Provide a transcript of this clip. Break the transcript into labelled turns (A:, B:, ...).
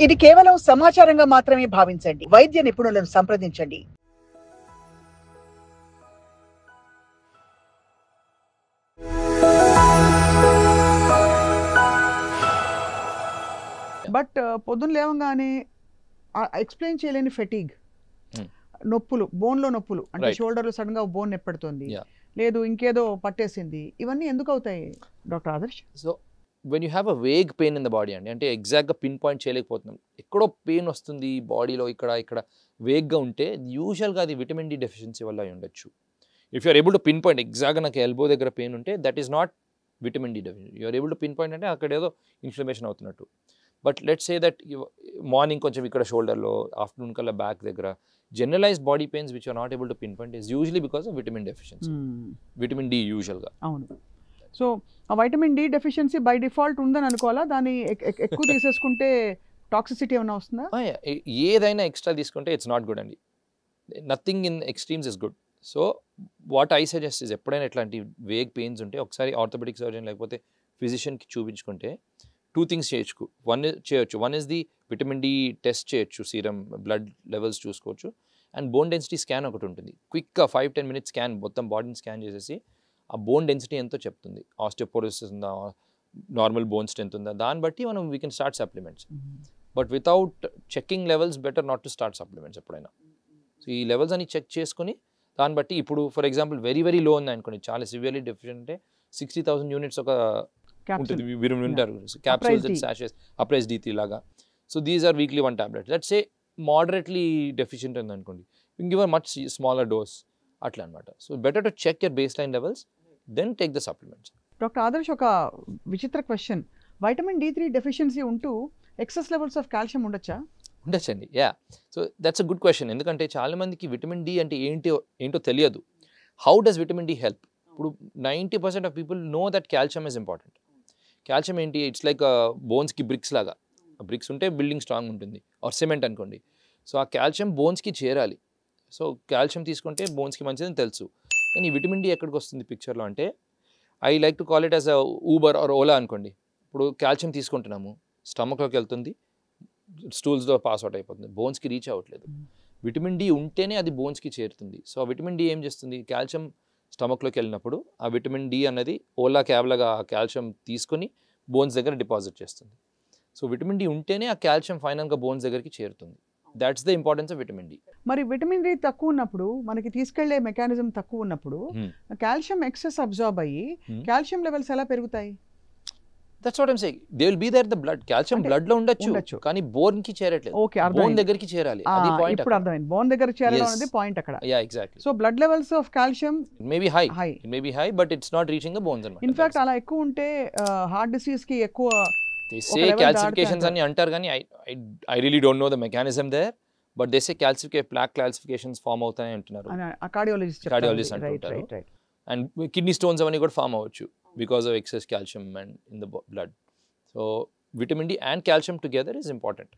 A: ఇది కేవలం సమాచారంగా మాత్రమే భావించండి. వైద్య నిపుణులను సంప్రదించండి. బట్ పొద్దున్న లేవగానే ఎక్స్ప్లెయిన్ చేయలేని ఫెటీగ్, నొప్పులు, బోన్లో నొప్పులు, అంటే షోల్డర్లో సడన్గా బోన్ నెప్పెడుతుంది, లేదు ఇంకేదో పట్టేసింది, ఇవన్నీ ఎందుకు అవుతాయి doctor Adarsh?
B: So when you have a vague pain in the body అండి, అంటే ఎగ్జాక్ట్గా పిన్ పాయింట్ చేయలేకపోతున్నాం, ఎక్కడో పెయిన్ వస్తుంది బాడీలో, ఇక్కడ వేగ్గా ఉంటే యూజువల్గా అది విటమిన్ డి డెఫిషియన్సీ వల్ల అయి ఉండొచ్చు. If you're able to pin point, ఎగ్జాక్ట్గా నాకు ఎల్బో దగ్గర పెయిన్ ఉంటే that is not vitamin D deficiency. You're able to pin point అంటే అక్కడ ఏదో ఇన్ఫ్లమేషన్ అవుతున్నట్టు. But let's say that morning కొంచెం ఇక్కడ షోల్డర్లో, ఆఫ్టర్నూన్ కల్లా బ్యాక్ దగ్గర generalised body pains which are not able to pin point is usually because of vitamin deficiency, vitamin D యూజువల్గా.
A: అవును. సో ఆ vitamin D deficiency by default ఉందని అనుకోవాలా? దాన్ని ఎక్కువ తీసేసుకుంటే టాక్సిసిటీ ఏమైనా వస్తుందా?
B: ఏదైనా ఎక్స్ట్రా తీసుకుంటే ఇట్స్ నాట్ గుడ్ అండి. Nothing in extremes is good. So what I suggest is, ఎప్పుడైనా ఇట్లాంటి వేగ్ పెయిన్స్ ఉంటే ఒకసారి ఆర్థోపెడిక్ సర్జన్ లేకపోతే ఫిజిషియన్కి చూపించుకుంటే 2 థింగ్స్ చేయొచ్చు. One is the vitamin D test చేయొచ్చు, సీరం బ్లడ్ లెవెల్స్ చూసుకోవచ్చు, అండ్ బోన్ డెన్సిటీ స్కాన్ ఒకటి ఉంటుంది. క్విక్గా 5-10 మినిట్స్ స్కాన్, మొత్తం బాడీని స్కాన్ చేసేసి ఆ బోన్ డెన్సిటీ ఎంతో చెప్తుంది. ఆస్టియోపోరోసిస్ ఉందా, నార్మల్ బోన్ స్ట్రెంత్ ఉందా, దాన్ని బట్టి మనం we can start supplements. But without checking levels better not to start supplements ఎప్పుడైనా. సో ఈ లెవెల్స్ అని చెక్ చేసుకుని దాన్ని బట్టి, ఇప్పుడు for example very very low ఉంది అనుకోండి, చాలా సివియర్లీ డెఫిషియెంట్ అంటే 60,000 యూనిట్స్ ఒక ఉంటుంది, మీరు వింటారు, capsules and sashes, Uprise D3 లాగా. So these are weekly 1 tablet. Let's say moderately deficient ఉంది అనుకోండి, you give a much smaller dose అట్లా అనమాట. So better to check your baseline levels, then take the supplements.
A: Doctor Adarsh, ఒక విచిత్ర question, vitamin D3 deficiency ఉంటూ excess levels of calcium ఉండొచ్చా?
B: ఉండొచ్చండి. So that's a good question. ఎందుకంటే చాలా మందికి విటమిన్ డి అంటే ఏంటో తెలియదు. How does vitamin D help? ఇప్పుడు 90% of people know that calcium is important. Calcium ఏంటి? ఇట్స్ లైక్ బోన్స్కి బ్రిక్స్ లాగా. బ్రిక్స్ ఉంటే బిల్డింగ్ స్ట్రాంగ్ ఉంటుంది, ఆర్ సిమెంట్ అనుకోండి. సో ఆ కాల్షియం బోన్స్కి చేరాలి. సో కాల్షియం తీసుకుంటే బోన్స్కి మంచిదని తెలుసు. కానీ విటమిన్ డి ఎక్కడికి వస్తుంది పిక్చర్లో అంటే, I like to call it as a Uber or Ola అనుకోండి. ఇప్పుడు కాల్షియం తీసుకుంటున్నాము, స్టమక్లోకి వెళ్తుంది, స్టూల్స్లో పాస్ అవుట్ అయిపోతుంది, బోన్స్కి రీచ్ అవ్వట్లేదు. విటమిన్ డి ఉంటేనే అది బోన్స్కి చేరుతుంది. సో ఆ విటమిన్ డి ఏం చేస్తుంది? కాల్షియం స్టమక్లోకి వెళ్ళినప్పుడు ఆ విటమిన్ డి అనేది ఓలా క్యాబ్లాగా కాల్షియం తీసుకొని బోన్స్ దగ్గర డిపాజిట్ చేస్తుంది. సో విటమిన్ డి ఉంటేనే ఆ కాల్షియం ఫైనల్గా బోన్స్ దగ్గరికి చేరుతుంది. That's the importance of vitamin D.
A: మరి విటమిన్ డి తక్కువ ఉన్నప్పుడు, మనకి తీసుకెళ్లే మెకానిజం తక్కువ ఉన్నప్పుడు, కాల్షియం ఎక్సెస్ అబ్జార్బ్ అయ్యి కాల్షియం లెవెల్స్ ఎలా పెరుగుతాయి?
B: That's what I'm saying. They will be there the blood. Calcium blood లో ఉండొచ్చు, కానీ బోన్ కి చేరట్లేదు. బోన్ దగ్గరికి చేరాలి. అది పాయింట్.
A: ఇప్పుడు అర్థమైంది, బోన్ దగ్గర చేరడం అనేది పాయింట్ అక్కడ.
B: Yeah, exactly.
A: So blood levels of calcium
B: may be high, but it's not reaching the bones అన్నమాట.
A: ఇన్ఫాక్ట్ అలా ఎక్కువ ఉంటే హార్ట్ డిసీజ్ కి ఎక్కువ
B: calcifications అని అంటారు, కానీ I really don't know the mechanism there, but they say plaque calcifications form అవుతాయి అంటున్నారు,
A: కార్డియాలజిస్ట్
B: అంటుంటారు. అండ్ కిడ్నీ స్టోన్స్ అవన్నీ కూడా ఫామ్ అవ్వచ్చు because of excess calcium and in the blood. So vitamin D and calcium together is important.